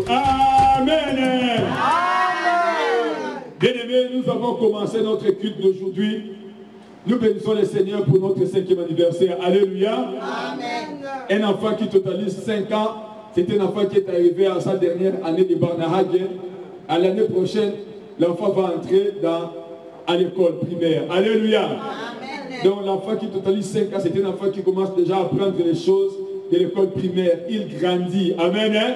Amen. Bien-aimés, nous avons commencé notre culte d'aujourd'hui. Nous bénissons le Seigneur pour notre 5e anniversaire. Alléluia. Amen. Un enfant qui totalise 5 ans, c'est un enfant qui est arrivé à sa dernière année de Barnahage. À l'année prochaine, l'enfant va entrer à l'école primaire. Alléluia. Amen. Donc l'enfant qui totalise 5 ans, c'est un enfant qui commence déjà à apprendre les choses de l'école primaire. Il grandit. Amen. Amen.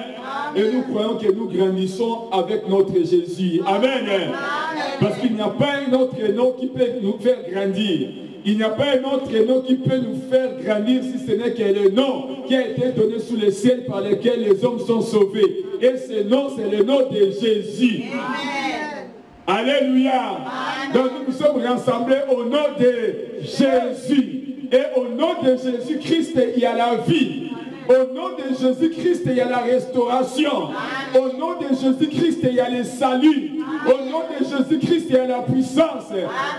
Et nous croyons que nous grandissons avec notre Jésus. Amen. Amen. Parce qu'il n'y a pas un autre nom qui peut nous faire grandir. Il n'y a pas un autre nom qui peut nous faire grandir si ce n'est que le nom qui a été donné sous le ciel par lequel les hommes sont sauvés. Et ce nom, c'est le nom de Jésus. Amen. Alléluia. Amen. Donc nous nous sommes rassemblés au nom de Jésus. Et au nom de Jésus-Christ, il y a la vie. Au nom de Jésus-Christ, il y a la restauration. Au nom de Jésus-Christ, il y a le salut. Au nom de Jésus-Christ, il y a la puissance.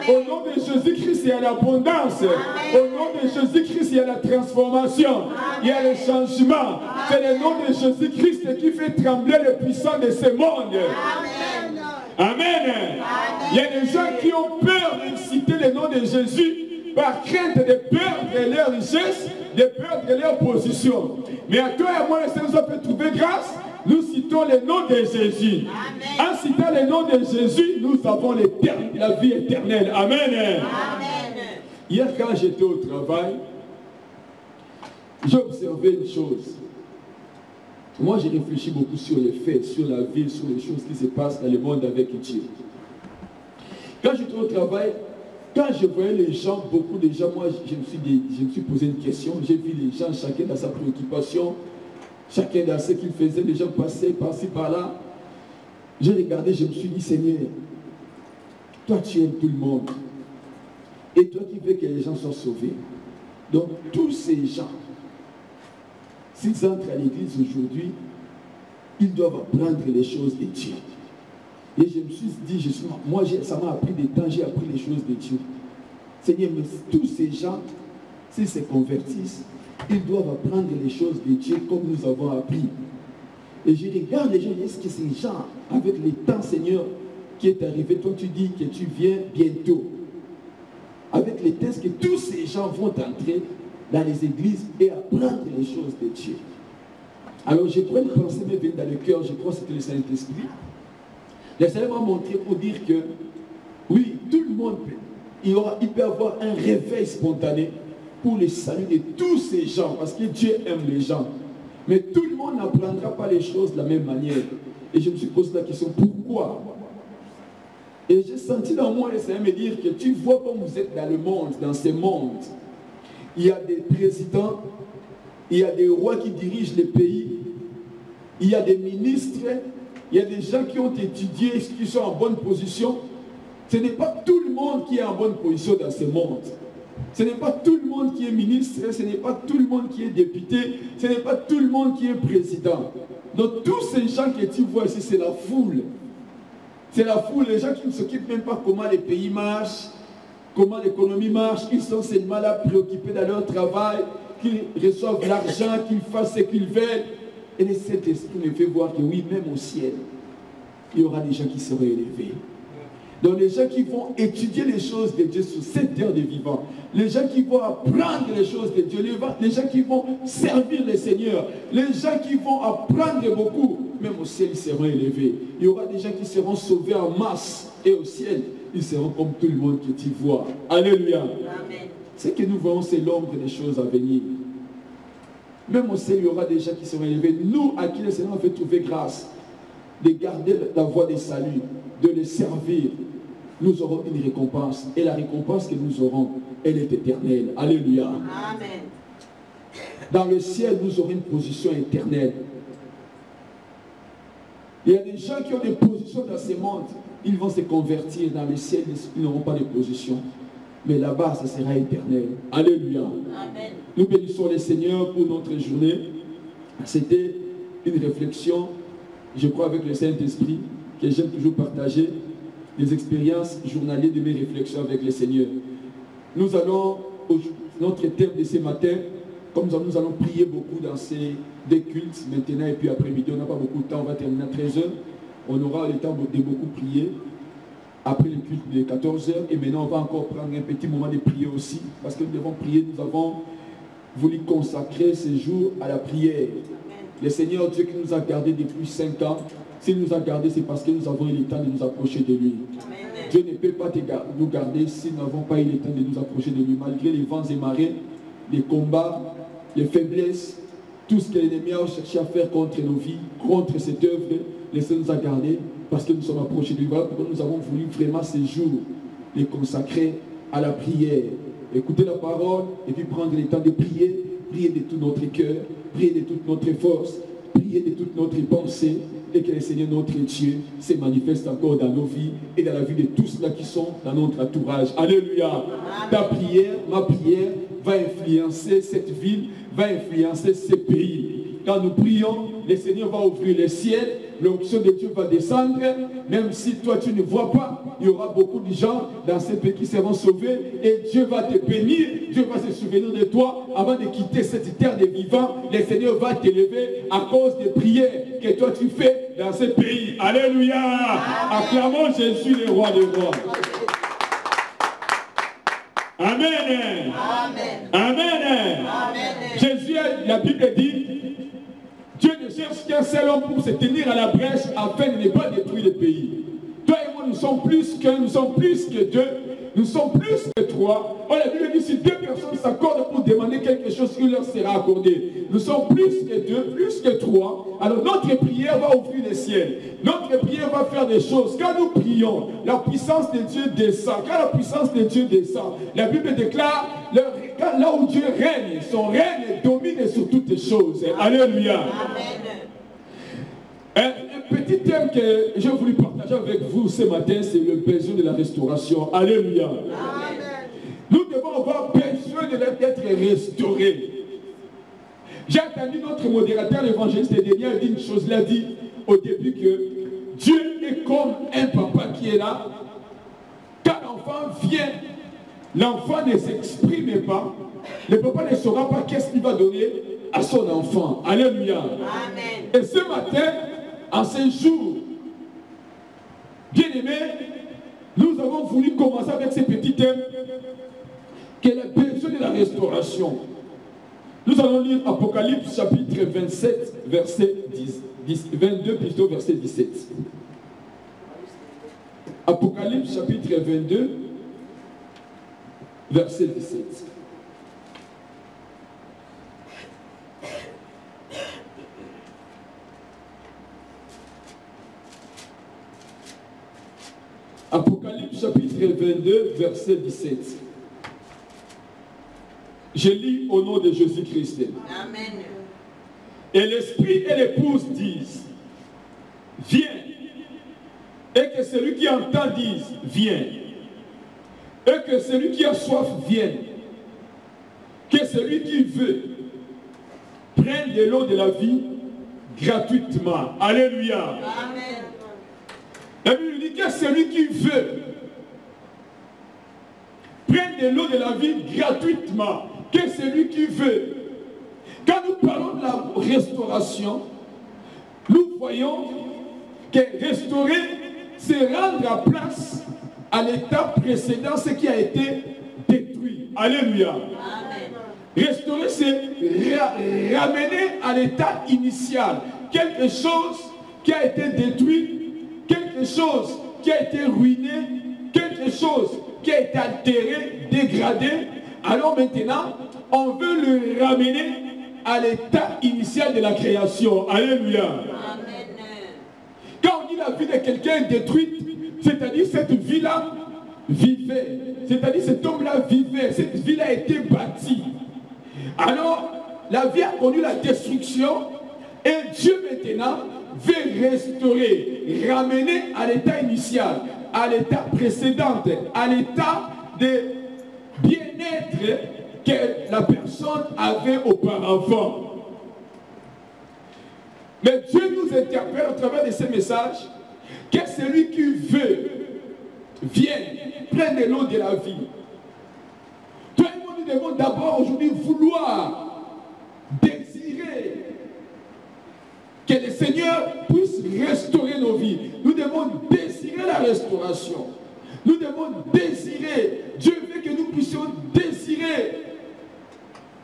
Au nom de Jésus-Christ, il y a l'abondance. Au nom de Jésus-Christ, il y a la transformation. Il y a le changement. C'est le nom de Jésus-Christ qui fait trembler les puissants de ce monde. Amen. Il y a des gens qui ont peur de citer le nom de Jésus par crainte de perdre leur richesse, de perdre leur position. Mais à toi et à moi, le Seigneur peut trouver grâce. Nous citons le nom de Jésus. Amen. En citant le nom de Jésus, nous avons la vie éternelle. Amen. Amen. Hier, quand j'étais au travail, j'ai observé une chose. Moi, j'ai réfléchi beaucoup sur les faits, sur la vie, sur les choses qui se passent dans le monde avec Dieu. Quand j'étais au travail, quand je voyais les gens, beaucoup de gens, moi, je me suis posé une question. J'ai vu les gens, chacun dans sa préoccupation, chacun dans ce qu'il faisait, les gens passaient par-ci, par-là. J'ai regardé, je me suis dit, Seigneur, toi, tu aimes tout le monde. Et toi qui veux que les gens soient sauvés. Donc, tous ces gens, s'ils entrent à l'église aujourd'hui, ils doivent apprendre les choses de Dieu. Et je me suis dit, moi, ça m'a appris des temps, j'ai appris les choses de Dieu. Seigneur, mais tous ces gens, s'ils se convertissent, ils doivent apprendre les choses de Dieu comme nous avons appris. Et je regarde les gens, est-ce que ces gens, avec le temps, Seigneur, qui est arrivé, toi tu dis que tu viens bientôt. Avec les tests que tous ces gens vont entrer dans les églises et apprendre les choses de Dieu. Alors je crois une pensée me vient dans le cœur, je crois que c'était le Saint-Esprit. Le Seigneur m'a montré pour dire que, oui, tout le monde peut. Il peut avoir un réveil spontané pour le salut de tous ces gens, parce que Dieu aime les gens. Mais tout le monde n'apprendra pas les choses de la même manière. Et je me suis posé la question, pourquoi? Et j'ai senti dans moi le Seigneur me dire que tu vois comme vous êtes dans le monde, dans ce monde. Il y a des présidents, il y a des rois qui dirigent les pays, il y a des ministres, il y a des gens qui ont étudié, qui sont en bonne position. Ce n'est pas tout le monde qui est en bonne position dans ce monde. Ce n'est pas tout le monde qui est ministre, ce n'est pas tout le monde qui est député, ce n'est pas tout le monde qui est président. Donc tous ces gens que tu vois ici, c'est la foule. C'est la foule, les gens qui ne s'occupent même pas comment les pays marchent, comment l'économie marche, ils sont seulement là préoccupés dans leur travail, qu'ils reçoivent l'argent, qu'ils fassent ce qu'ils veulent. Et le Saint-Esprit me fait voir que oui, même au ciel, il y aura des gens qui seront élevés. Donc les gens qui vont étudier les choses de Dieu sur cette terre des vivants, les gens qui vont apprendre les choses de Dieu, les gens qui vont servir le Seigneur, les gens qui vont apprendre beaucoup, même au ciel ils seront élevés. Il y aura des gens qui seront sauvés en masse et au ciel, ils seront comme tout le monde que tu vois. Alléluia. Amen. Ce que nous voyons, c'est l'ombre des choses à venir. Même au ciel, il y aura des gens qui seront élevés. Nous, à qui le Seigneur fait trouver grâce de garder la voie des saluts, de les servir, nous aurons une récompense. Et la récompense que nous aurons, elle est éternelle. Alléluia. Amen. Dans le ciel, nous aurons une position éternelle. Il y a des gens qui ont des positions dans ce monde. Ils vont se convertir dans le ciel, ils n'auront pas de position. Mais là-bas, ça sera éternel. Alléluia. Amen. Nous bénissons le Seigneur pour notre journée. C'était une réflexion, je crois, avec le Saint-Esprit, que j'aime toujours partager, les expériences journalières de mes réflexions avec le Seigneur. Nous allons, notre thème de ce matin, comme nous allons prier beaucoup dans ces deux cultes maintenant et puis après-midi, on n'a pas beaucoup de temps, on va terminer à 13h. On aura le temps de beaucoup prier après le culte de 14h. Et maintenant, on va encore prendre un petit moment de prier aussi, parce que nous devons prier. Nous avons voulu consacrer ce jour à la prière. Le Seigneur Dieu qui nous a gardés depuis 5 ans, s'il nous a gardés, c'est parce que nous avons eu le temps de nous approcher de lui. Amen. Dieu ne peut pas nous garder si nous n'avons pas eu le temps de nous approcher de lui. Malgré les vents et marées, les combats, les faiblesses, tout ce que l'ennemi a cherché à faire contre nos vies, contre cette œuvre, le Seigneur nous a gardés parce que nous sommes approchés de lui. Voilà pourquoi nous avons voulu vraiment ces jours les consacrer à la prière. Écouter la parole et puis prendre le temps de prier, prier de tout notre cœur, prier de toute notre force, prier de toute notre pensée, et que le Seigneur notre Dieu se manifeste encore dans nos vies et dans la vie de tous ceux qui sont dans notre entourage. Alléluia. Amen. Ta prière, ma prière va influencer cette ville, va influencer ce pays. Quand nous prions, le Seigneur va ouvrir le ciel, l'onction de Dieu va descendre, même si toi tu ne vois pas, il y aura beaucoup de gens dans ce pays qui seront sauvés et Dieu va te bénir, Dieu va se souvenir de toi avant de quitter cette terre des vivants. Le Seigneur va t'élever à cause des prières que toi tu fais dans ce pays. Alléluia. Acclamons Jésus le roi des rois. Amen. Amen. Amen. Amen. Jésus, la Bible dit, Dieu ne cherche qu'un seul homme pour se tenir à la brèche afin de ne pas détruire le pays. Toi et moi, nous sommes plus que deux, nous sommes plus que trois. Oh, la Bible dit, si deux personnes s'accordent pour demander quelque chose, il leur sera accordé. Nous sommes plus que deux, plus que trois. Alors notre prière va ouvrir le ciel. Notre prière va faire des choses. Quand nous prions, la puissance de Dieu descend. Quand la puissance de Dieu descend, la Bible déclare, là où Dieu règne, son règne domine sur toutes les choses. Alléluia. Un petit thème que j'ai voulu partager avec vous ce matin, c'est le besoin de la restauration. Alléluia. Amen. Nous devons avoir besoin d'être restaurés. J'ai entendu notre modérateur, l'évangéliste dernier, dit une chose, il a dit au début que Dieu est comme un papa qui est là. Quand l'enfant vient, l'enfant ne s'exprime pas, le papa ne saura pas qu'est-ce qu'il va donner à son enfant. Alléluia. Amen. Et ce matin, en ce jour, bien aimé, nous avons voulu commencer avec ce petit thème qui est le besoin de la restauration. Nous allons lire Apocalypse chapitre 27, verset 22, plutôt verset 17. Apocalypse chapitre 22, verset 17. Apocalypse chapitre 22, verset 17. Je lis au nom de Jésus-Christ. Amen. Et l'esprit et l'épouse disent, viens. Et que celui qui entend dise, viens. Et que celui qui a soif vienne. Que celui qui veut prenne de l'eau de la vie gratuitement. Alléluia. Amen. La Bible dit que celui qui veut prenne de l'eau de la vie gratuitement. Que celui qui veut. Quand nous parlons de la restauration, nous voyons que restaurer, c'est rendre à place à l'état précédent ce qui a été détruit. Alléluia. Amen. Restaurer, c'est ramener à l'état initial quelque chose qui a été détruit, quelque chose qui a été ruiné, quelque chose qui a été altéré, dégradé. Alors maintenant, on veut le ramener à l'état initial de la création. Alléluia. Amen. Quand on dit la vie de quelqu'un détruite, c'est-à-dire cette vie-là vivait. C'est-à-dire cet homme-là vivait. Cette vie-là a été bâtie. Alors, la vie a connu la destruction et Dieu maintenant veut restaurer, ramener à l'état initial, à l'état précédent, à l'état de bien-être que la personne avait auparavant. Mais Dieu nous interpelle à travers de ces messages que celui qui veut vienne, prenne l'eau de la vie. Toi et moi, nous devons d'abord aujourd'hui vouloir Seigneur puisse restaurer nos vies. Nous devons désirer la restauration. Nous devons désirer. Dieu veut que nous puissions désirer.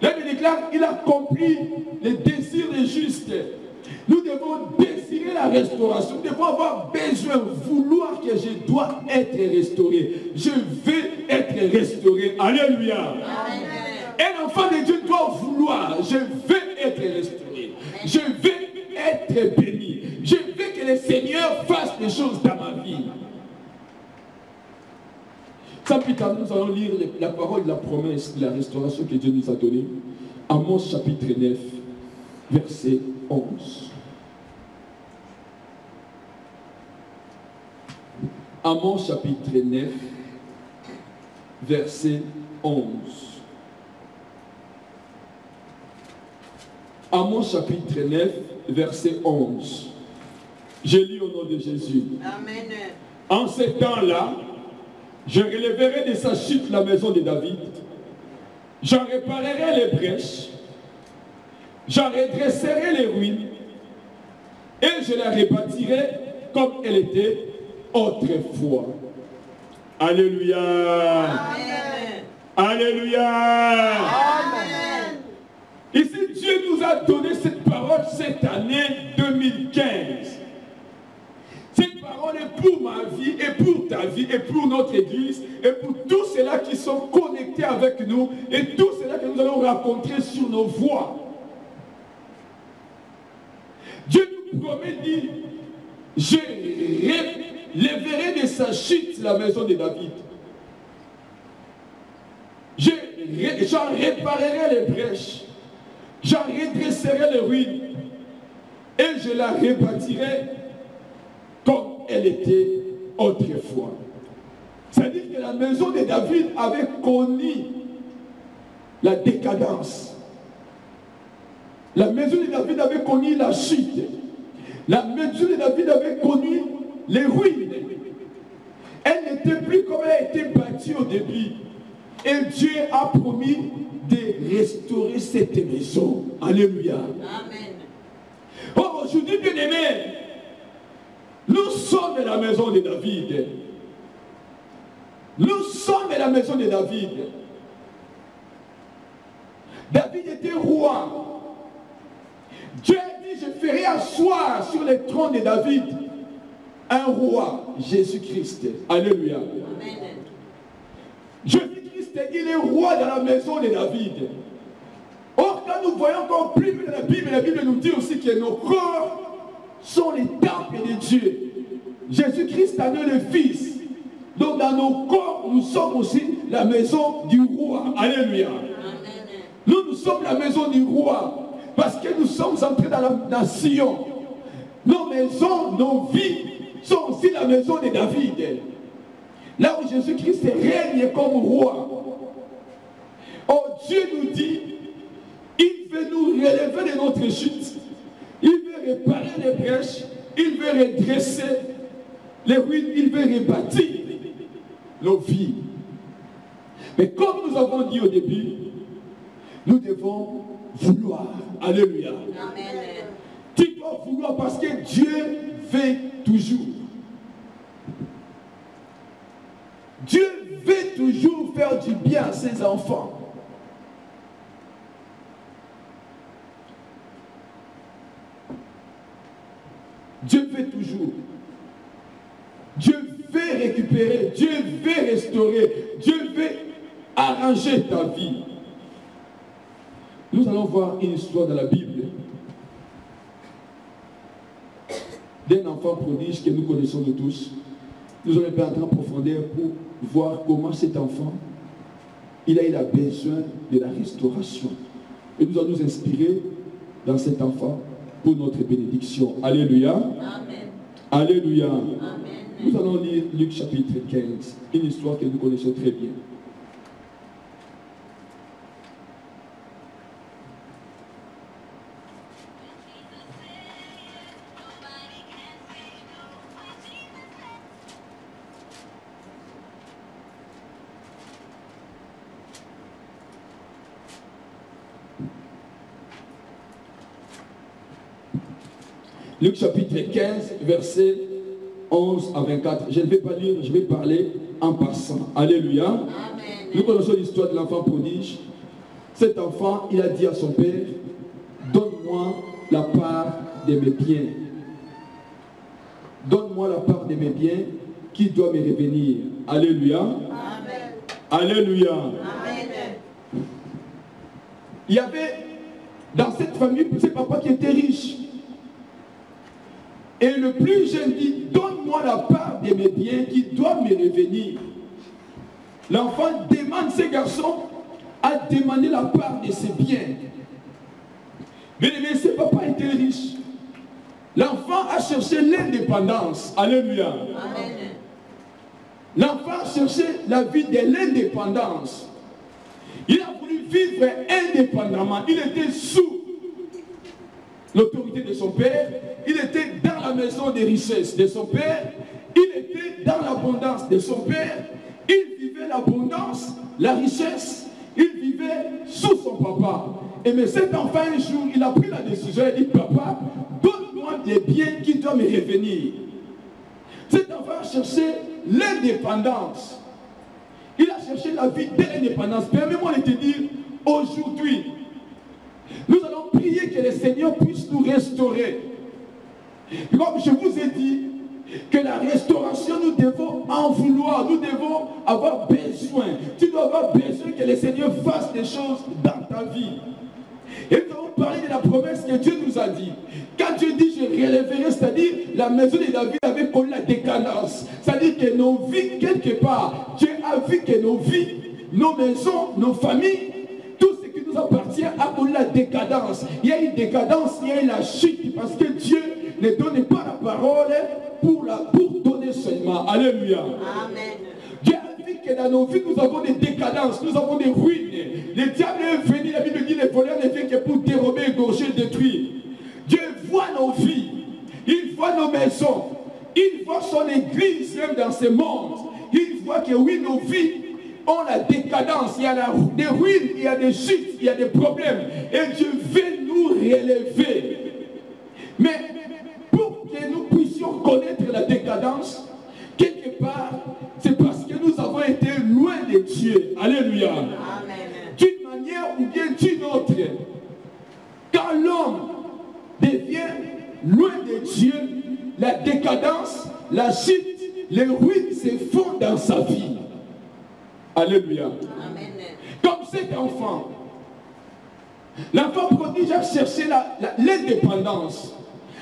Là, il déclare qu'il a accompli les désirs des justes. Nous devons désirer la restauration. Nous devons avoir besoin, vouloir que je dois être restauré. Je veux être restauré. Alléluia. Amen. Un enfant de Dieu doit vouloir. Je veux être restauré. Je veux être béni. Je veux que le Seigneur fasse des choses dans ma vie. Sans plus tarder, nous allons lire la parole de la promesse de la restauration que Dieu nous a donnée. Amos chapitre 9, verset 11. Amos chapitre 9, verset 11. Amos chapitre 9, verset 11. Je lis au nom de Jésus. Amen. En ces temps-là, je relèverai de sa chute la maison de David. J'en réparerai les brèches. J'en redresserai les ruines. Et je la rebâtirai comme elle était autrefois. Alléluia. Amen. Alléluia. Amen. Ici, Dieu nous a donné cette parole cette année 2015. Cette parole est pour ma vie et pour ta vie et pour notre église et pour tous ceux-là qui sont connectés avec nous et tous ceux-là que nous allons rencontrer sur nos voies. Dieu nous promet, dit, je relèverai de sa chute la maison de David. J'en réparerai les brèches. J'en redresserai les ruines. Et je la rebâtirai comme elle était autrefois. C'est-à-dire que la maison de David avait connu la décadence. La maison de David avait connu la chute. La maison de David avait connu les ruines. Elle n'était plus comme elle a été bâtie au début. Et Dieu a promis de restaurer cette maison. Alléluia. Amen. Oh, aujourd'hui, bien aimé, nous sommes la maison de David. Nous sommes la maison de David. David était roi. Dieu a dit, je ferai asseoir sur le trône de David un roi, Jésus-Christ. Alléluia. Amen. Jésus-Christ, il est roi dans la maison de David. Or, quand nous voyons encore plus de la Bible nous dit aussi que nos corps sont les temples de Dieu. Jésus-Christ a donné le Fils. Donc, dans nos corps, nous sommes aussi la maison du roi. Alléluia. Amen. Nous sommes la maison du roi. Parce que nous sommes entrés dans la nation. Nos maisons, nos vies sont aussi la maison de David. Là où Jésus-Christ règne comme roi. Oh, Dieu nous dit, il veut nous relever de notre chute. Il veut réparer les brèches. Il veut redresser les ruines. Il veut rebâtir nos vies. Mais comme nous avons dit au début, nous devons vouloir. Alléluia. Amen. Tu dois vouloir parce que Dieu veut toujours. Dieu veut toujours faire du bien à ses enfants. Dieu veut toujours. Dieu veut récupérer. Dieu veut restaurer. Dieu veut arranger ta vie. Nous allons voir une histoire dans la Bible d'un enfant prodige que nous connaissons de tous. Nous allons entrer en profondeur pour voir comment cet enfant, il a besoin de la restauration. Et nous allons nous inspirer dans cet enfant pour notre bénédiction. Alléluia. Amen. Alléluia. Amen. Nous allons lire Luc chapitre 15, une histoire que nous connaissons très bien. Luc chapitre 15, versets 11 à 24. Je ne vais pas lire, je vais parler en passant. Alléluia. Amen. Nous connaissons l'histoire de l'enfant prodige. Cet enfant, il a dit à son père, donne-moi la part de mes biens. Donne-moi la part de mes biens qui doit me revenir. Alléluia. Amen. Alléluia. Amen. Il y avait dans cette famille, ce papa qui était riche. Et le plus jeune dit, donne-moi la part de mes biens qui doivent me revenir. L'enfant demande, ce garçon a demandé la part de ses biens. Mais ce papa était riche. L'enfant a cherché l'indépendance. Alléluia. Amen. L'enfant a cherché la vie de l'indépendance. Il a voulu vivre indépendamment. Il était sous l'autorité de son père. Il était dans la maison des richesses de son père. Il était dans l'abondance de son père. Il vivait l'abondance, la richesse. Il vivait sous son papa. Et mais cet enfant, un jour, il a pris la décision. Il dit, papa, donne-moi des biens qui doivent me revenir. Cet enfant a cherché l'indépendance. Il a cherché la vie de l'indépendance. Permets-moi de te dire, aujourd'hui, nous allons prier que le Seigneur puisse nous restaurer. Comme je vous ai dit, que la restauration, nous devons en vouloir, nous devons avoir besoin. Tu dois avoir besoin que le Seigneur fasse des choses dans ta vie. Et nous allons parler de la promesse que Dieu nous a dit. Quand Dieu dit, je relèverai, c'est-à-dire la maison de David avait connu la décadence. C'est-à-dire que nos vies, quelque part, Dieu a vu que nos vies, nos maisons, nos familles, tout ce qui nous appartient a connu la décadence. Il y a une décadence, il y a eu la chute, parce que Dieu ne donne pas la parole pour donner seulement. Alléluia. Amen. Dieu a dit que dans nos vies, nous avons des décadences, nous avons des ruines. Le diable est venu, la Bible dit, les voleurs ne viennent que pour dérober, égorger, détruire. Dieu voit nos vies, il voit nos maisons, il voit son église même dans ce monde. Il voit que oui, nos vies ont la décadence, il y a des ruines, il y a des chutes, il y a des problèmes. Et Dieu veut nous relever. Mais pour que nous puissions connaître la décadence, quelque part, c'est parce que nous avons été loin de Dieu. Alléluia. Amen. D'une manière ou bien d'une autre, quand l'homme devient loin de Dieu, la décadence, la chute, les ruines se font dans sa vie. Alléluia. Amen. Comme cet enfant, l'enfant prodige a cherché l'indépendance.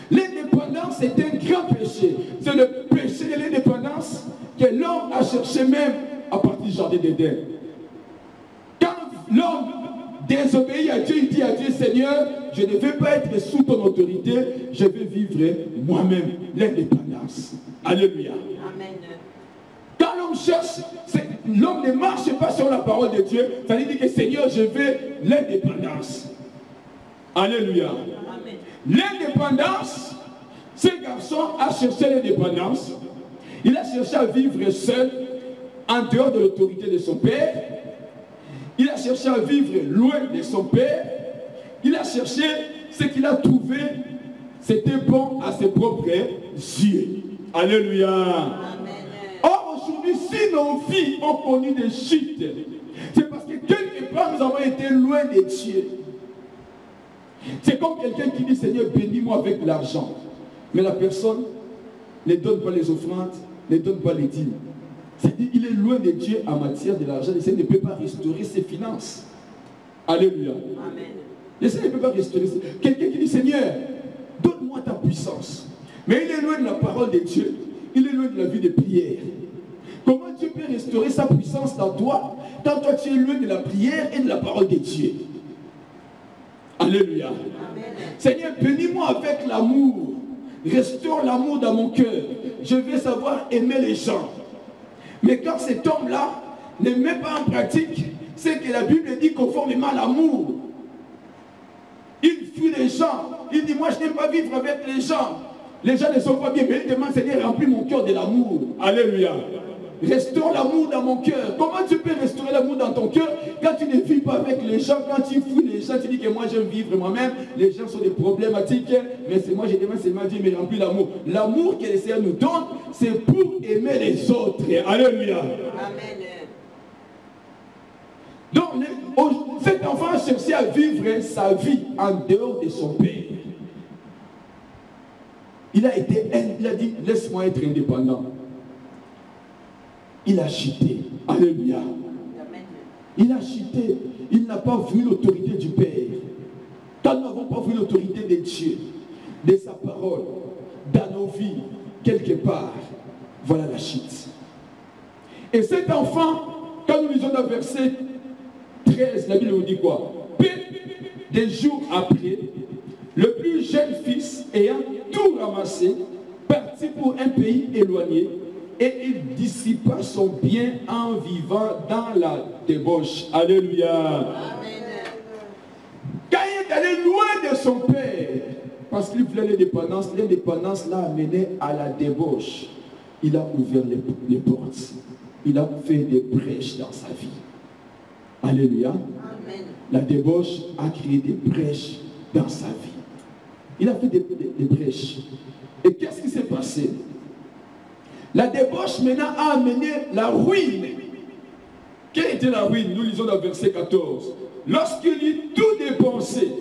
L'indépendance est un grand péché. C'est le péché de l'indépendance que l'homme a cherché même à partir du jardin d'Éden. Quand l'homme désobéit à Dieu, il dit à Dieu, Seigneur, je ne veux pas être sous ton autorité, je veux vivre moi-même l'indépendance. Alléluia. Amen. Quand l'homme cherche, l'homme ne marche pas sur la parole de Dieu, ça veut dire que Seigneur, je veux l'indépendance. Alléluia. Amen. L'indépendance, ce garçon a cherché l'indépendance. Il a cherché à vivre seul, en dehors de l'autorité de son père. Il a cherché à vivre loin de son père. Il a cherché ce qu'il a trouvé, c'était bon à ses propres yeux. Alléluia. Amen. Or, aujourd'hui, si nos vies ont connu des chutes, c'est parce que quelque part nous avons été loin de Dieu. C'est comme quelqu'un qui dit, Seigneur, bénis-moi avec l'argent. Mais la personne ne donne pas les offrandes, ne donne pas les dîmes. C'est-à-dire qu'il est loin de Dieu en matière de l'argent. Le Seigneur ne peut pas restaurer ses finances. Alléluia. Amen. Le Seigneur ne peut pas restaurer. Quelqu'un qui dit, Seigneur, donne-moi ta puissance. Mais il est loin de la parole de Dieu. Il est loin de la vie de prière. Comment Dieu peut restaurer sa puissance dans toi quand toi tu es loin de la prière et de la parole de Dieu? Alléluia. Amen. Seigneur, bénis-moi avec l'amour. Restaure l'amour dans mon cœur. Je veux savoir aimer les gens. Mais quand cet homme-là ne met pas en pratique ce que la Bible dit conformément à l'amour, il fuit les gens. Il dit, moi je n'aime pas vivre avec les gens. Les gens ne sont pas bien, mais il demande, Seigneur, remplis mon cœur de l'amour. Alléluia. restaure l'amour dans mon cœur. Comment tu peux restaurer l'amour dans ton cœur quand tu ne vis pas avec les gens, quand tu fouilles les gens, tu dis que moi j'aime vivre moi-même, les gens sont des problématiques, mais c'est moi j'ai demandé, c'est ma Dieu me remplit l'amour. L'amour que le Seigneur nous donne, c'est pour aimer les autres. Alléluia. Amen. Donc, cet enfant a cherché à vivre sa vie en dehors de son père. Il a dit, laisse-moi être indépendant. Il a chuté. Alléluia. Il a chuté. Il n'a pas vu l'autorité du Père. Quand nous n'avons pas vu l'autorité de Dieu, de sa parole, dans nos vies, quelque part, voilà la chute. Et cet enfant, quand nous lisons dans le verset 13, la Bible nous dit quoi? Des jours après, le plus jeune fils, ayant tout ramassé, partit pour un pays éloigné, et il dissipa son bien en vivant dans la débauche. Alléluia. Amen. Quand il est allé loin de son père, parce qu'il voulait l'indépendance l'a amené à la débauche. Il a ouvert les portes. Il a fait des brèches dans sa vie. Alléluia. Amen. La débauche a créé des brèches dans sa vie. Il a fait des brèches. Et qu'est-ce qui s'est passé? La débauche maintenant a amené la ruine. Quelle était la ruine? Nous lisons dans le verset 14. Lorsqu'il eut tout dépensé,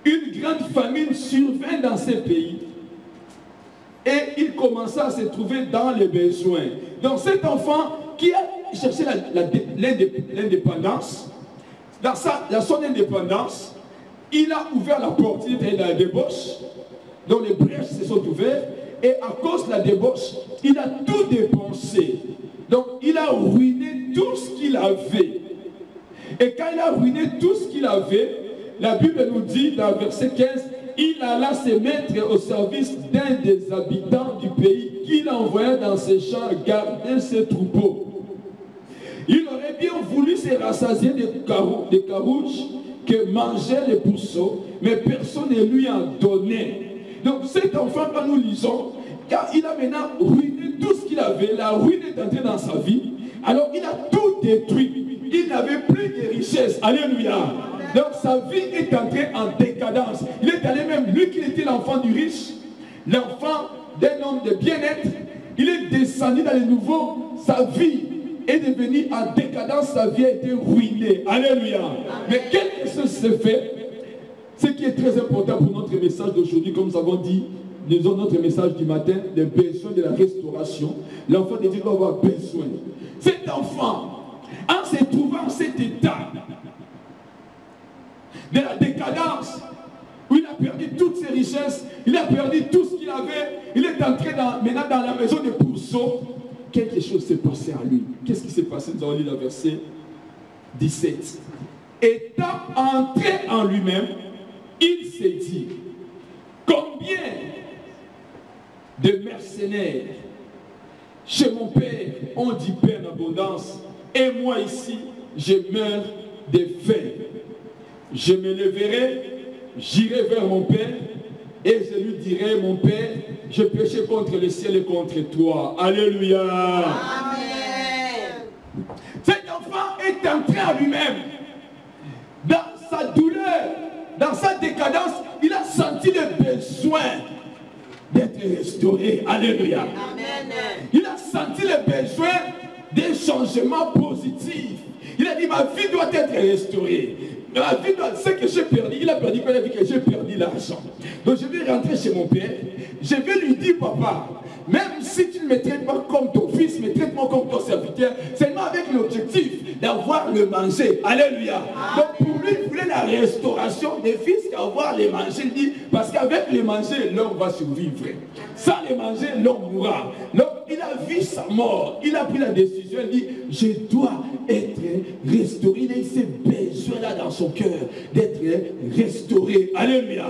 une grande famine survint dans ces pays et il commença à se trouver dans les besoins. Donc cet enfant qui a cherché l'indépendance, dans son indépendance, il a ouvert la porte, il était dans la débauche, dont les brèches se sont ouvertes, et à cause de la débauche, il a tout dépensé. Donc il a ruiné tout ce qu'il avait. Et quand il a ruiné tout ce qu'il avait, la Bible nous dit dans le verset 15, il alla se mettre au service d'un des habitants du pays qu'il envoya dans ses champs garder ses troupeaux. Il aurait bien voulu se rassasier des carouches que mangeaient les pourceaux, mais personne ne lui en donnait. Donc cet enfant, quand nous lisons, car il a maintenant ruiné tout ce qu'il avait, la ruine est entrée dans sa vie, alors il a tout détruit. Il n'avait plus de richesse. Alléluia. Donc sa vie est entrée en décadence. Il est allé même, lui qui était l'enfant du riche, l'enfant d'un homme de bien-être, il est descendu dans les nouveaux, sa vie est devenue en décadence, sa vie a été ruinée. Alléluia. Mais quelque chose s'est fait. Ce qui est très important pour notre message d'aujourd'hui, comme nous avons dit, nous avons notre message du matin, les besoins de la restauration. L'enfant de Dieu doit avoir besoin. Cet enfant, en se trouvant en cet état de la décadence, où il a perdu toutes ses richesses, il a perdu tout ce qu'il avait, il est entré maintenant dans la maison de pourceaux, quelque chose s'est passé à lui. Qu'est-ce qui s'est passé? Nous avons lu le verset 17. Étant entré en lui-même, il s'est dit, combien de mercenaires chez mon père ont du pain en abondance, et moi ici, je meurs de faim. Je me lèverai, j'irai vers mon père, et je lui dirai, mon père, je péché contre le ciel et contre toi. Alléluia. Amen. Cet enfant est entré en lui-même. Dans sa douleur, dans sa décadence, il a senti le besoin d'être restauré. Alléluia. Amen. Il a senti le besoin d'un changement positif. Il a dit, ma vie doit être restaurée. Ma vie doit, ce que j'ai perdu, il a perdu quoi? Il a dit que j'ai perdu l'argent. Donc je vais rentrer chez mon père. Je vais lui dire, papa, même si tu ne me traites pas comme ton fils, mais traite-moi comme ton serviteur, seulement avec l'objectif d'avoir le manger. Alléluia. Donc pour lui, il voulait la restauration des fils qu'avoir les manger. Il dit, parce qu'avec les manger, l'homme va survivre. Sans les manger, l'homme mourra. Donc il a vu sa mort. Il a pris la décision. Il dit, je dois être restauré. Il a eu ces besoins-là dans son cœur d'être restauré. Alléluia.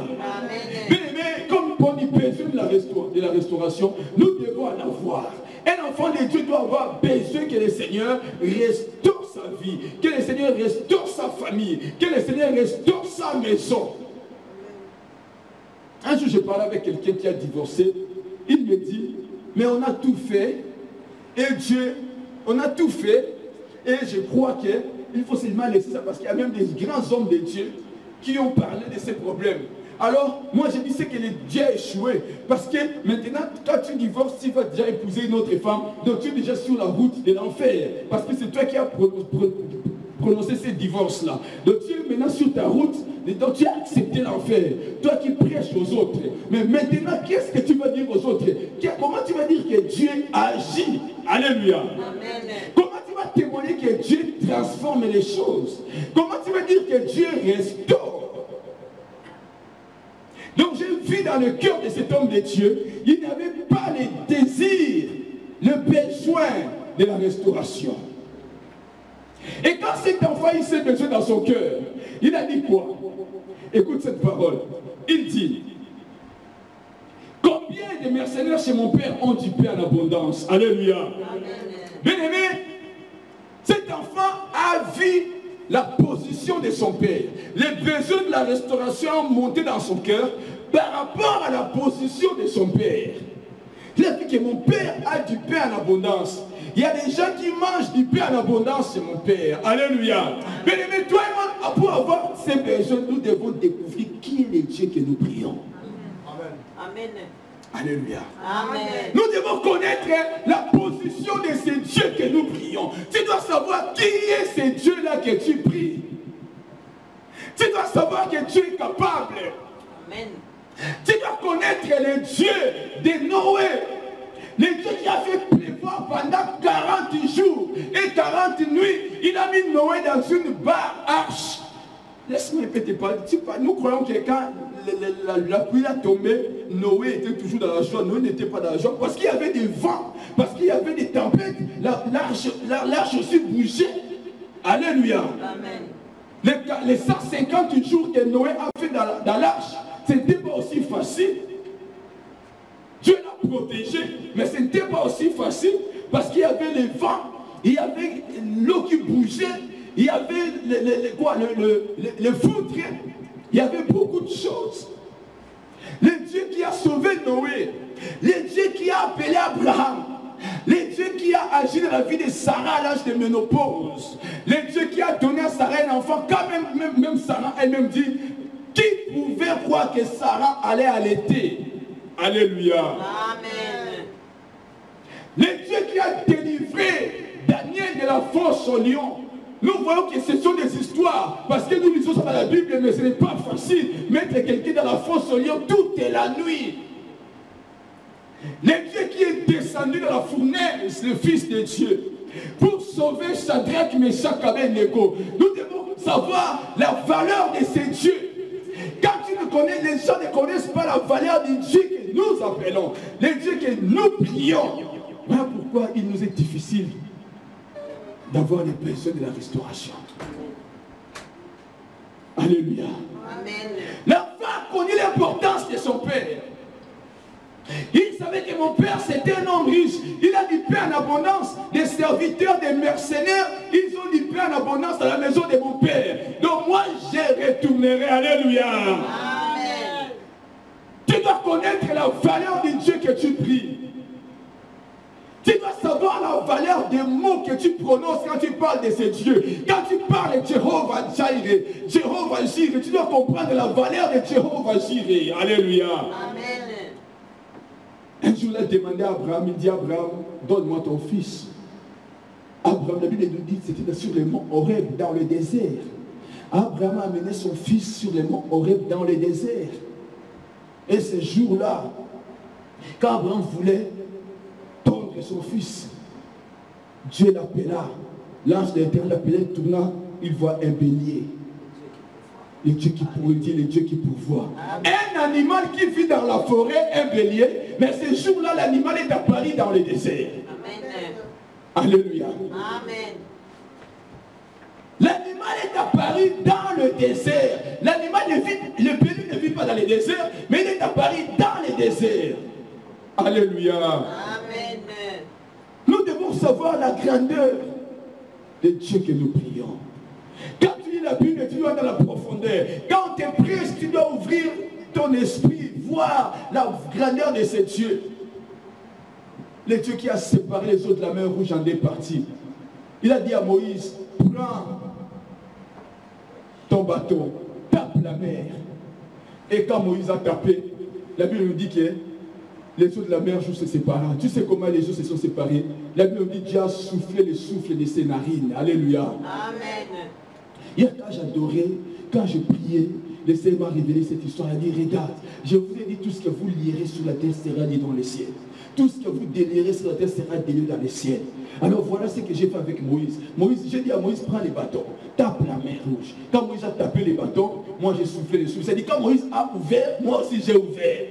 Mais comme on dit besoin de la restauration, nous devons en avoir. Un enfant de Dieu doit avoir besoin que le Seigneur restaure sa vie, que le Seigneur restaure sa famille, que le Seigneur restaure sa maison. Un jour, je parlais avec quelqu'un qui a divorcé. Il me dit, mais on a tout fait et Dieu, on a tout fait. Et je crois qu'il faut seulement laisser ça parce qu'il y a même des grands hommes de Dieu qui ont parlé de ces problèmes. Alors, moi je dis c'est que Dieu a échoué. Parce que maintenant, quand tu divorces, tu vas déjà épouser une autre femme. Donc tu es déjà sur la route de l'enfer. Parce que c'est toi qui as prononcé ces divorces-là. Donc tu es maintenant sur ta route. Donc tu as accepté l'enfer. Toi qui prêches aux autres. Mais maintenant, qu'est-ce que tu vas dire aux autres? Comment tu vas dire que Dieu agit? Alléluia. Amen. Comment tu vas témoigner que Dieu transforme les choses? Comment tu vas dire que Dieu restaure? Donc j'ai vu dans le cœur de cet homme de Dieu, il n'avait pas le désir, le besoin de la restauration. Et quand cet enfant il s'est besoin dans son cœur, il a dit quoi? Écoute cette parole. Il dit, combien de mercenaires chez mon père ont du pain en abondance? Alléluia. Bien aimé, cet enfant a vu la position de son père. Les besoins de la restauration ont monté dans son cœur par rapport à la position de son père. Il a dit que mon père a du pain en abondance. Il y a des gens qui mangent du pain en abondance chez mon père. Alléluia. Bien aimé, toi et moi, pour avoir ces besoins, nous devons découvrir qui est le Dieu que nous prions. Amen. Amen. Alléluia. Amen. Nous devons connaître la position de ce Dieu que nous prions. Tu dois savoir qui est ce Dieu-là que tu pries. Tu dois savoir que Dieu est capable. Amen. Tu dois connaître le Dieu de Noé. Le Dieu qui a fait pleuvoir pendant 40 jours et 40 nuits. Il a mis Noé dans une arche. Laisse-moi répéter, nous croyons que quand la pluie a tombé, Noé était toujours dans la joie. Noé n'était pas dans la joie parce qu'il y avait des vents, parce qu'il y avait des tempêtes. L'arche aussi bougeait. Alléluia. Amen. Les 150 jours que Noé a fait dans l'arche, ce n'était pas aussi facile. Dieu l'a protégé, mais ce n'était pas aussi facile parce qu'il y avait les vents, il y avait l'eau qui bougeait. Il y avait le foudre, il y avait beaucoup de choses. Le Dieu qui a sauvé Noé, le Dieu qui a appelé Abraham, le Dieu qui a agi dans la vie de Sarah à l'âge de ménopause, le Dieu qui a donné à Sarah un enfant, quand même Sarah elle-même dit, qui pouvait croire que Sarah allait allaiter? Alléluia. Amen. Le Dieu qui a délivré Daniel de la fosse au lion. Nous voyons que ce sont des histoires, parce que nous lisons ça dans la Bible, mais ce n'est pas facile. Mettre quelqu'un dans la fosse au lion toute la nuit. Le Dieu qui est descendu dans la fournaise, le Fils de Dieu, pour sauver Shadrach, Meshach, Abednego. Nous devons savoir la valeur de ces dieux. Quand tu le connais, les gens ne connaissent pas la valeur du Dieu que nous appelons, le Dieu que nous prions. Voilà pourquoi il nous est difficile d'avoir les besoins de la restauration. Alléluia. Amen. L'enfant a connu l'importance de son père. Il savait que mon père c'était un homme riche. Il a du pain en abondance. Des serviteurs, des mercenaires, ils ont du pain en abondance à la maison de mon père. Donc moi je retournerai. Alléluia. Amen. Tu dois connaître la valeur du Dieu que tu pries. Tu dois savoir la valeur des mots que tu prononces quand tu parles de ce Dieu. Quand tu parles de Jéhovah Jireh, Jéhovah Jireh, tu dois comprendre la valeur de Jéhovah Jireh. Alléluia. Amen. Un jour, il a demandé à Abraham, il dit, Abraham, donne-moi ton fils. Abraham, la Bible nous dit, c'était sur le mont Horeb, dans le désert. Abraham a amené son fils sur le mont Horeb, dans le désert. Et ce jour-là, quand Abraham voulait tondre son fils, Dieu l'appela. L'ange de l'Éternel l'appelait, tourna, il voit un bélier. Le Dieu qui pourrait dire, le Dieu qui pourvoit. Un animal qui vit dans la forêt, un bélier, mais ce jour-là, l'animal est apparu dans le désert. Amen. Alléluia. Amen. L'animal est apparu dans le désert. L'animal ne vit, le bélier ne vit pas dans le désert, mais il est apparu dans le désert. Alléluia. Amen. Nous devons savoir la grandeur de Dieu que nous prions. Quand tu lis la Bible, tu dois dans la profondeur. Quand on te prêche, tu dois ouvrir ton esprit, voir la grandeur de ce Dieu. le Dieu qui a séparé les eaux de la mer Rouge en deux parties. Il a dit à Moïse, prends ton bâton, tape la mer. Et quand Moïse a tapé, la Bible nous dit que les eaux de la mer Rouge se séparent. Tu sais comment les eaux se sont séparées? La Bible nous dit que Dieu a soufflé le souffle de ses narines. Alléluia. Amen. Hier, quand j'adorais, quand je priais, le Seigneur m'a révélé cette histoire. Il a dit, regarde, je vous ai dit, tout ce que vous lirez sur la terre sera dit dans les ciels. Tout ce que vous délirez sur la terre sera déliré dans les ciels. Alors voilà ce que j'ai fait avec Moïse. J'ai dit à Moïse, prends les bâtons, tape la mer Rouge. Quand Moïse a tapé les bâtons, moi j'ai soufflé le souffle. C'est-à-dire, quand Moïse a ouvert, moi aussi j'ai ouvert.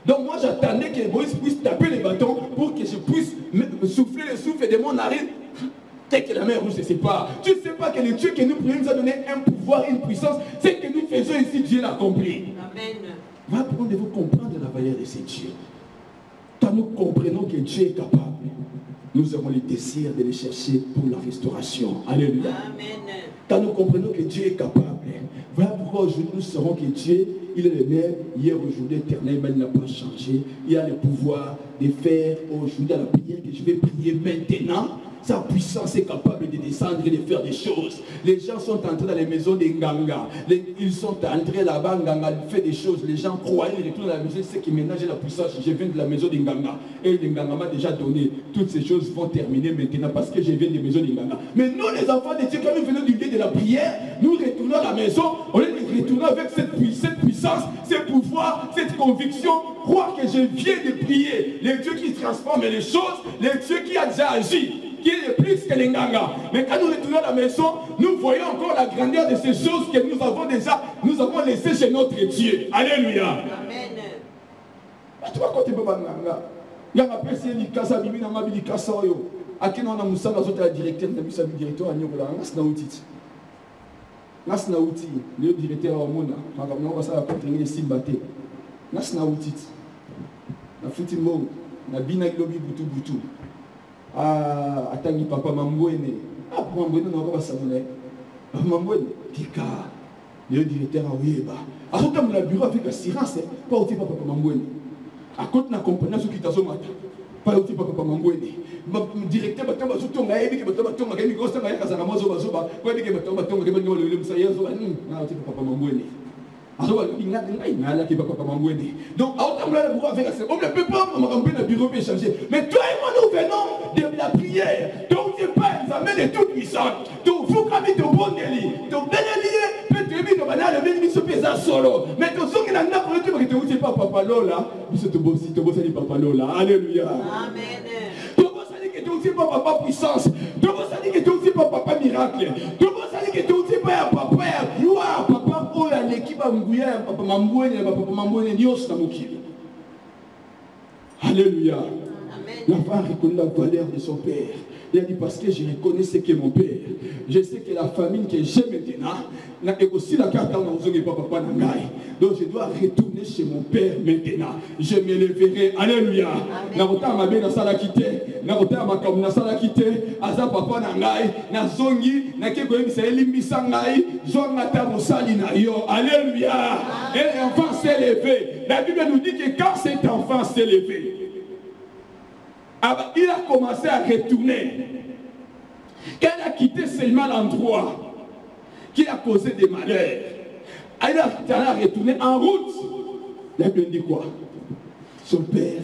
Donc moi j'attendais que Moïse puisse taper les bâtons pour que je puisse me souffler le souffle de mon narine. C'est que la mer Rouge se sépare. Tu ne sais pas que le Dieu que nous prions nous a donné un pouvoir, une puissance. Ce que nous faisons ici, Dieu l'a accompli. Amen. Va prendre de vous comprendre la valeur de ces dieux. Quand nous comprenons que Dieu est capable, nous avons le désir de les chercher pour la restauration. Alléluia. Amen. Quand nous comprenons que Dieu est capable, voilà pourquoi aujourd'hui nous saurons que Dieu, il est le même, hier, aujourd'hui, éternel, mais il n'a pas changé. Il a le pouvoir de faire aujourd'hui la prière que je vais prier maintenant. Sa puissance est capable de descendre et de faire des choses. Les gens sont entrés dans les maisons des Nganga. Ils sont entrés là-bas, Nganga fait des choses. Les gens croient, ils retournent à la maison, c'est qui ménage la puissance. Je viens de la maison des Nganga. Et les Nganga m'a déjà donné. Toutes ces choses vont terminer maintenant parce que je viens des maisons des Nganga. Mais nous, les enfants de Dieu, quand nous venons du lieu de la prière, nous retournons à la maison. On est retournés avec cette puissance, ce pouvoir, cette conviction. Croire que je viens de prier. Le Dieu qui transforme les choses, le Dieu qui a déjà agi, qui est plus que les Nganga. Mais quand nous retournons à la maison, nous voyons encore la grandeur de ces choses que nous avons laissées chez notre Dieu. Alléluia. Amen. Tu vas côté Baba Nganga. Nganga pèse l'ikasa, bibi na mabi l'ikasa oyo. Aki na musa na zota directeur na bisa directeur a nyokola. Ngas na outil. Ngas na outil. Le directeur a mona. Maka na basa la contre les simbate. Ngas na outil. Na futi mo na bina lobi butu butu. Atangi papa Mambouene. Papa Mambouene n'a pas samouné. Papa Mambouene, Tika, le directeur a ouéba. A ce temps, le bureau avec assurance, pas aussi papa Mambouene. À côté de la compagnie, ce qui t'a sommaté, pas aussi papa Mambouene. Le directeur va tomber sur ton gars, et va tomber, et il va tomber, et il va tomber, et il va tomber, et il va tomber, et il va tomber, papa Mambouene. Donc, on ne peut pas le bureau peut changer. Mais toi et moi, nous venons de la prière. Donc, tu n'es pas examiné de toute puissance. Donc, il faut qu'on ait de bon délit. Donc, bien lié, peut-être que maintenant, le béni se pèse solo. Mais tu sais que tu pas Papa Lola. Tu te bosses, Papa Lola. Alléluia. Amen. Tu sais que tu aussi pas Papa puissance. Tu sais que tu aussi pas Papa miracle. Tu sais que tu aussi pas Papa gloire. Papa, oh, l'équipe a mouillé, Papa Mambouene, Papa Mambouene, Dios na mukili. Alléluia. L'enfant reconnaît la valeur de son père. Il a dit parce que je reconnais ce qu'est mon père. Je sais que la famille que j'ai maintenant, et aussi la carte papa Nangai. Donc je dois retourner chez mon père maintenant. Je me lèverai. Alléluia. Nakota ma bena sala quitté. Nakota ma kamuna sala quitté. Aza papa Nangai. Na zongi. Na keko yemi sa elimbisa ngai. Zonga ta mosali na yo. Alléluia. Et l'enfant s'est levé. La Bible nous dit que quand cet enfant s'est levé, il a commencé à retourner. Quand il a quitté seulement l'endroit qui a causé des malheurs, il a retourné en route. La Bible dit quoi? Son père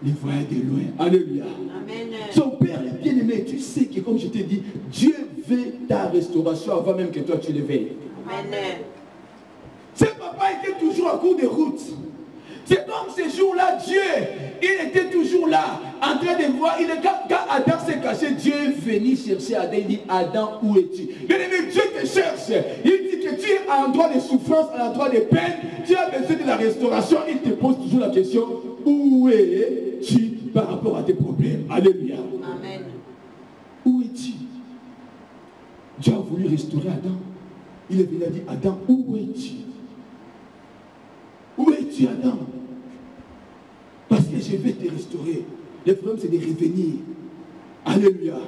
le voyait de loin. Alléluia. Amen. Son père est bien aimé. Tu sais que comme je t'ai dit, Dieu veut ta restauration avant même que toi tu le veuilles. Amen. Ce papa était toujours en cours de route. C'est comme ce jour-là, Dieu, il était toujours là, en train de voir. Quand Adam s'est caché, Dieu est venu chercher Adam. Il dit, Adam, où es-tu? Bien-aimé, Dieu te cherche. Il dit que tu es à l'endroit de souffrance, à l'endroit de peine. Tu as besoin de la restauration. Il te pose toujours la question, où es-tu par rapport à tes problèmes? Alléluia. Amen. Où es-tu? Dieu a voulu restaurer Adam. Il est venu et a dit, Adam, où es-tu? Où es-tu, Adam? Parce que je vais te restaurer. Le problème, c'est de revenir. Alléluia.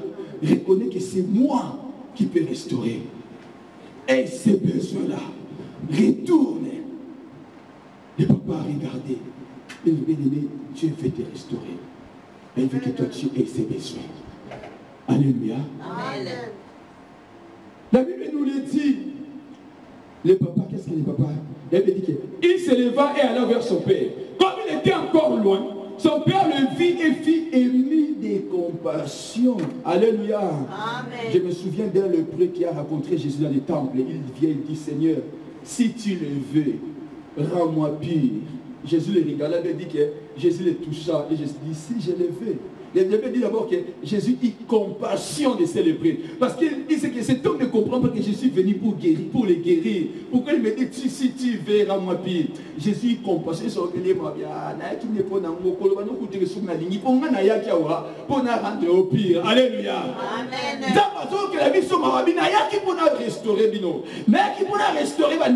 Reconnais que c'est moi qui peux restaurer. Et ces besoins-là, retourne. Le papa a regardé. Il veut dire, Dieu veut te restaurer. Mais il veut que toi tu aies ses besoins. Alléluia. Amen. La Bible nous le dit. Les papas, qu'est-ce que les papas? La Bible dit qu'il se leva et alla vers son père. Comme il était encore loin, son père le vit et fit ému de compassion. Alléluia. Amen. Je me souviens d'un lépreux qui a rencontré Jésus dans le temple. Il vient et dit, Seigneur, si tu le veux, rends-moi pur. Jésus le regarda et dit que Jésus le toucha. Et Jésus dit, si je le veux. Il avait dit d'abord que Jésus eut compassion de ces lépreux. Parce qu'il sait que cet homme ne comprend pas que je suis venu pour guérir, pour les guérir. Pourquoi il me dit, si tu veux, rends-moi pire. Jésus eut compassion. Il pire. Alléluia. Amen. Que la vie soit marabina, il y a qui peut restaurer bino. Mais qui peut restaurer ma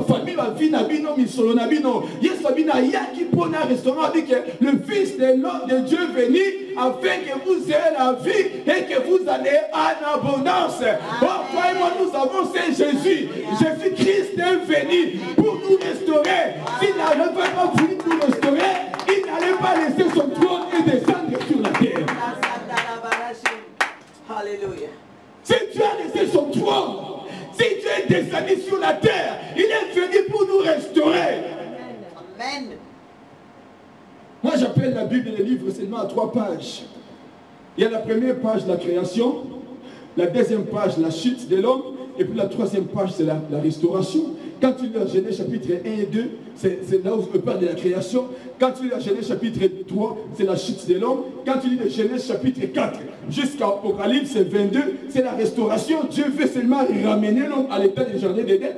famille, ma vie, ma bino, mi solo na bino. Yes, babina, il y a qui peut restaurer avec le Fils de l'homme de Dieu venu afin que vous ayez la vie et que vous allez en abondance. Oh, toi et moi, nous avons c'est Jésus. Jésus-Christ est venu pour nous restaurer. S'il n'avait pas voulu nous restaurer, il n'allait pas laisser son trône et descendre sur la terre. Alléluia. Si Dieu a laissé son trône, si Dieu est descendu sur la terre, il est venu pour nous restaurer. Amen. Moi, j'appelle la Bible et les livres seulement à 3 pages. Il y a la première page, la création. La deuxième page, la chute de l'homme. Et puis la troisième page, c'est la restauration. Quand tu lis la Genèse chapitre 1 et 2, c'est là où je parle de la création. Quand tu lis la Genèse chapitre 3, c'est la chute de l'homme. Quand tu lis la Genèse chapitre 4 jusqu'à Apocalypse 22, c'est la restauration. Dieu veut seulement ramener l'homme à l'état du jardin d'Éden.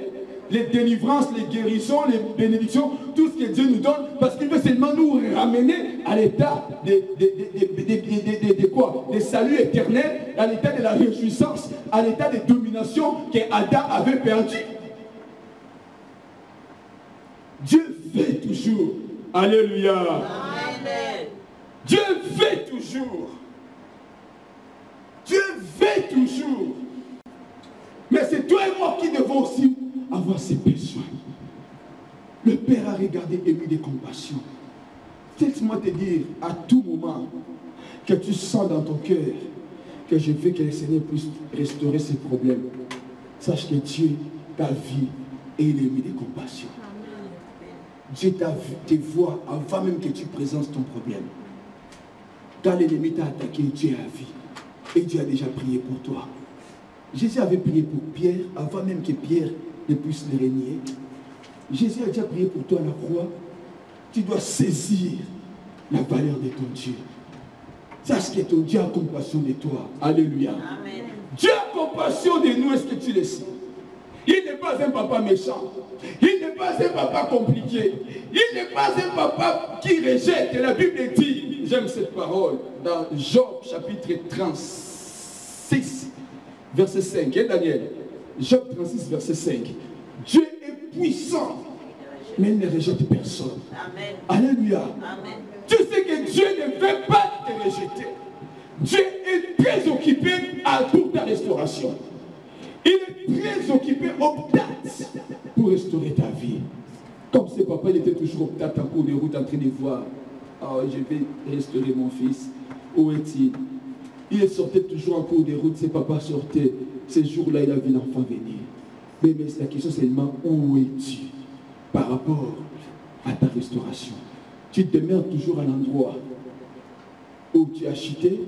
Les délivrances, les guérisons, les bénédictions, tout ce que Dieu nous donne, parce qu'il veut seulement nous ramener à l'état de quoi? Des saluts éternels, à l'état de la réjouissance, à l'état de domination que Adam avait perdu. Dieu fait toujours. Alléluia. Amen. Dieu fait toujours. Dieu fait toujours. Mais c'est toi et moi qui devons aussi avoir ses besoins. Le Père a regardé ému de compassion. Laisse-moi te dire à tout moment que tu sens dans ton cœur que je veux que le Seigneur puisse restaurer ses problèmes. Sache que Dieu t'a vu et il est ému de compassion. Dieu t'a vu, te voit avant même que tu présentes ton problème. Quand l'ennemi t'a attaqué, Dieu a vu. Et Dieu a déjà prié pour toi. Jésus avait prié pour Pierre avant même que Pierre ne puisse le régner. Jésus a déjà prié pour toi à la croix. Tu dois saisir la valeur de ton Dieu. Sache que ton Dieu a compassion de toi. Alléluia. Amen. Dieu a compassion de nous, est-ce que tu le sais? Il n'est pas un papa méchant. Il n'est pas un papa compliqué. Il n'est pas un papa qui rejette. La Bible dit, j'aime cette parole, dans Job chapitre 36, verset 5. Et Daniel, Job 36, verset 5. Dieu est puissant, mais il ne rejette personne. Amen. Alléluia. Amen. Tu sais que Dieu ne veut pas te rejeter. Dieu est très occupé à toute ta restauration. Il est très occupé au date pour restaurer ta vie. Comme ce papa, il était toujours au date en cours de route en train de voir. Oh, je vais restaurer mon fils. Où est-il? Il sortait toujours en cours de route. Ce papa sortait. Ce jour-là, il a vu l'enfant venir. Mais la question c'est seulement où es-tu par rapport à ta restauration? Tu demeures toujours à l'endroit où tu as chuté,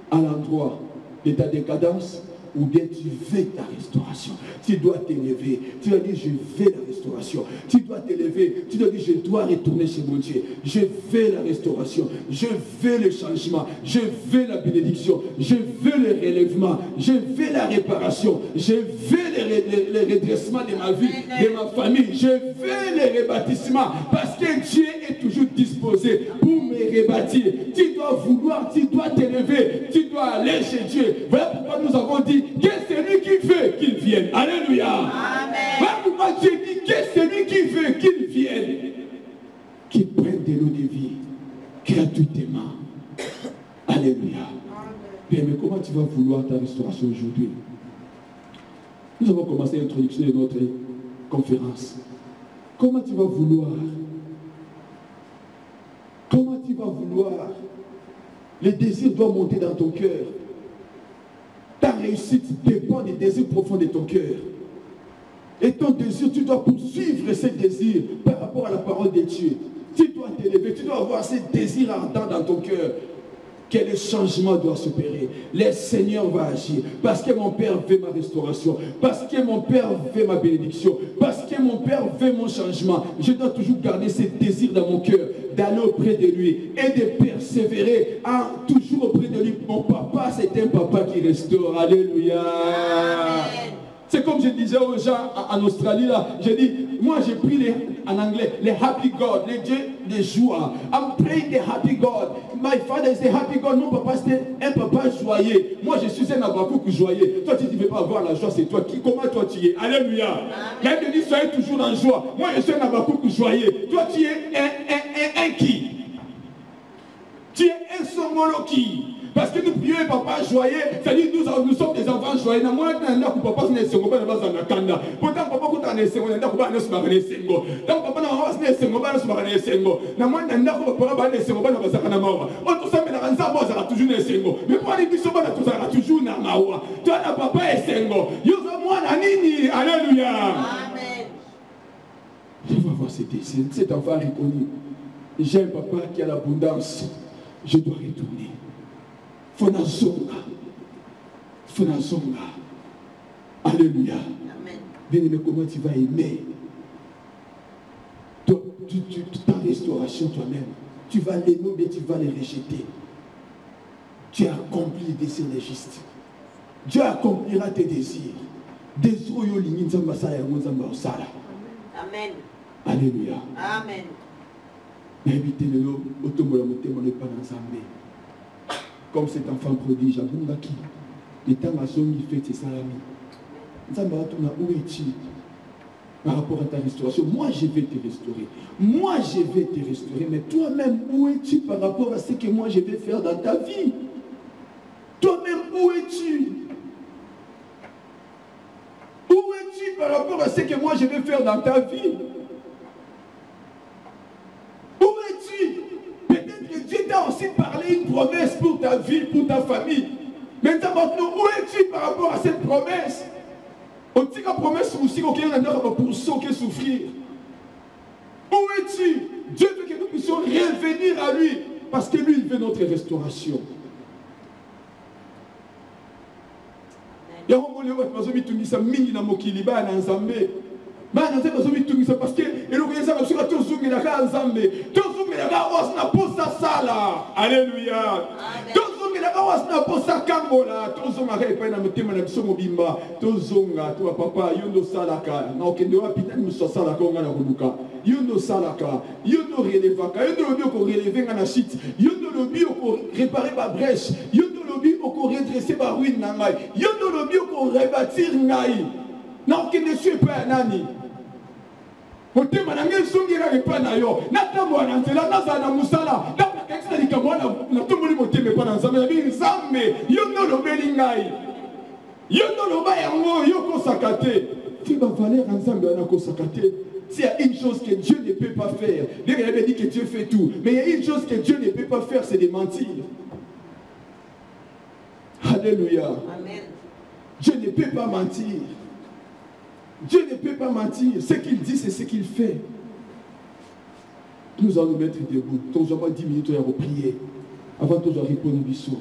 à l'endroit de ta décadence, ou bien tu veux ta restauration. Tu dois t'élever. Tu dois dire, je veux la restauration. Tu dois t'élever. Tu dois dire, je dois retourner chez mon Dieu. Je veux la restauration. Je veux le changement. Je veux la bénédiction. Je veux le relèvement. Je veux la réparation. Je veux le redressement de ma vie, de ma famille. Je veux le rebâtissement. Parce que Dieu est toujours disposé pour me rebâtir. Tu dois vouloir, tu dois t'élever. Tu dois aller chez Dieu. Voilà pourquoi nous avons dit que celui qui veut qu'il vienne. Alléluia. Amen. Voilà pourquoi Dieu dit que celui qui veut qu'il vienne, qu'il prenne de l'eau de vie gratuitement. Alléluia. Bien, mais comment tu vas vouloir ta restauration aujourd'hui? Nous avons commencé l'introduction de notre conférence. Comment tu vas vouloir? Comment tu vas vouloir Les désirs doivent monter dans ton cœur. Ta réussite dépend des désirs profonds de ton cœur. Et ton désir, tu dois poursuivre ces désirs par rapport à la parole de Dieu. Tu dois t'élever, tu dois avoir ces désirs ardents dans ton cœur. Quel changement doit s'opérer? Le Seigneur va agir. Parce que mon Père veut ma restauration. Parce que mon Père veut ma bénédiction. Parce que mon Père veut mon changement. Je dois toujours garder ces désirs dans mon cœur. D'aller auprès de lui. Et de persévérer toujours auprès de lui. Mon papa, c'est un papa qui restaure. Alléluia. Amen. C'est comme je disais aux gens en Australie, là, j'ai dit, moi j'ai pris en anglais, les happy God, les dieux de joie. I'm praying the happy God. My father is the happy God. Mon papa c'était un papa joyeux. Moi je suis un Habakkuk joyeux. Toi tu ne veux pas avoir la joie, c'est toi. Comment toi tu es? Alléluia. Même te dit, soyez toujours en joie. Moi je suis un Habakkuk joyeux. Toi tu es un qui? Tu es un somolo qui? Parce que nous prions un papa joyeux, c'est-à-dire nous sommes des enfants joyeux. Pourtant, papa, je vais voir cet enfant reconnu. J'ai un papa qui a l'abondance. Je dois retourner. Fonazonga. Alléluia. Bien-aimé, comment tu vas aimer ta restauration toi-même? Tu vas l'aimer ou bien tu vas les rejeter? Tu as accompli les désirs légitimes. Dieu accomplira tes désirs. Amen. Alléluia. Amen. Comme cet enfant prodige, le temps à son il fait ses salami. Où es-tu par rapport à ta restauration? Moi je vais te restaurer. Moi je vais te restaurer. Mais toi-même, où es-tu par rapport à ce que moi je vais faire dans ta vie? Toi-même, où es-tu? Où es-tu par rapport à ce que moi je vais faire dans ta vie? Où es-tu? Peut-être que Dieu t'a aussi parlé une promesse pour ta vie, pour ta famille. Maintenant, où es-tu par rapport à cette promesse? On dit la promesse aussi qu'on pour souffrir. Où es-tu? Dieu veut que nous puissions revenir à lui. Parce que lui, il veut notre restauration. Parce que alléluia. Papa, yondo salaka, na okende wa pita ni salaka nga na kuluka. Yondo salaka, yondo relevaka, yondo lobi ko relever nga na shit. Yondo lobi ko réparer ba brèche. Yondo lobi ko redresser ba ruine na ngai. Yondo lobi ko rebâtir ngai. Na okende suis pas nani. Motema na ngai songira repa na yo. Na tambo na nzela na za na musala. Na kakisa likamwana na tomboli motema pa na nzambe na bi nzambe. Yondo lobeli ngai. Yondo loba yango yoko sakate. Tu vas valer ensemble à la sakate. S'il y a une chose que Dieu ne peut pas faire, Dieu avait dit que Dieu fait tout, mais il y a une chose que Dieu ne peut pas faire, c'est de mentir. Alléluia. Amen. Dieu ne peut pas mentir. Dieu ne peut pas mentir. Ce qu'il dit, c'est ce qu'il fait. Nous allons nous mettre debout. Nous avons 10 minutes à prier. Avant de répondre au bisou.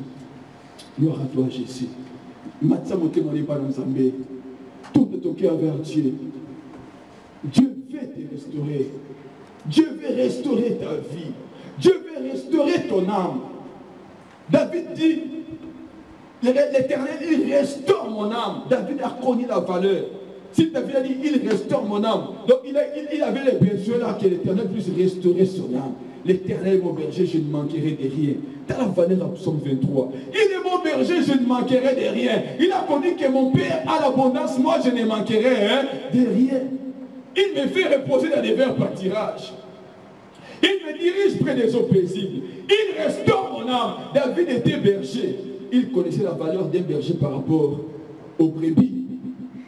Gloire à toi, Jésus. Tourne ton cœur vers Dieu. Dieu veut te restaurer. Dieu veut restaurer ta vie. Dieu veut restaurer ton âme. David dit, l'Éternel, il restaure mon âme. David a connu la valeur. Si David a dit, il restaure mon âme. Donc il avait les besoins là que l'Éternel puisse restaurer son âme. L'Éternel est mon berger, je ne manquerai de rien. Dans la valeur à Psaume 23. Il est mon berger, je ne manquerai de rien. Il a connu que mon Père a l'abondance, moi je ne manquerai de rien. Il me fait reposer dans des verts pâtirages. Il me dirige près des eaux paisibles. Il restaure mon âme. David était berger. Il connaissait la valeur d'un berger par rapport aux brebis.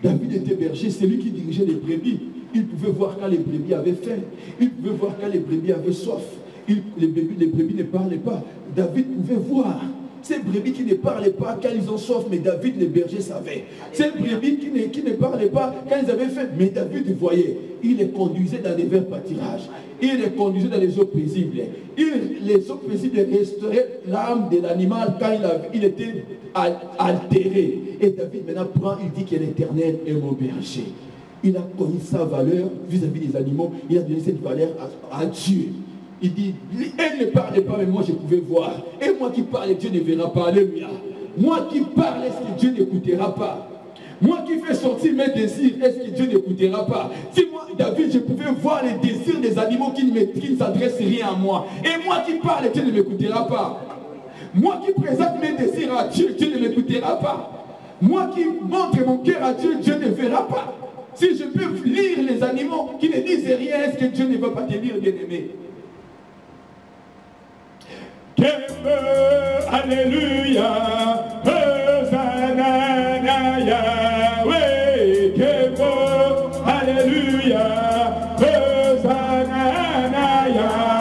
David était berger, c'est lui qui dirigeait les brebis. Il pouvait voir quand les brebis avaient faim. Il pouvait voir quand les brebis avaient soif. les brebis ne parlaient pas. David pouvait voir. Ces brebis qui ne parlaient pas quand ils ont soif, mais David, le berger, savait. Ces brebis qui ne parlaient pas quand ils avaient faim, mais David voyait. Il les conduisait dans les verts pâtirages. Il les conduisait dans les eaux paisibles. Les eaux paisibles restauraient l'âme de l'animal quand il était altéré. Et David maintenant prend, il dit que l'Éternel est mon berger. Il a connu sa valeur vis-à-vis des animaux. Il a donné cette valeur à Dieu. Il dit, elle ne parlait pas, mais moi je pouvais voir. Et moi qui parle, Dieu ne verra pas. Alléluia. Moi qui parle, est-ce que Dieu n'écoutera pas? Moi qui fais sortir mes désirs, est-ce que Dieu n'écoutera pas? Si moi, David, je pouvais voir les désirs des animaux qui ne s'adressent rien à moi. Et moi qui parle, Dieu ne m'écoutera pas. Moi qui présente mes désirs à Dieu, Dieu ne m'écoutera pas. Moi qui montre mon cœur à Dieu, Dieu ne verra pas. Si je peux lire les animaux qui ne disent rien, est-ce que Dieu ne va pas te lire, bien-aimé? Alléluia, Hosanna, Yahweh, Alléluia, Hosanna, Yahweh.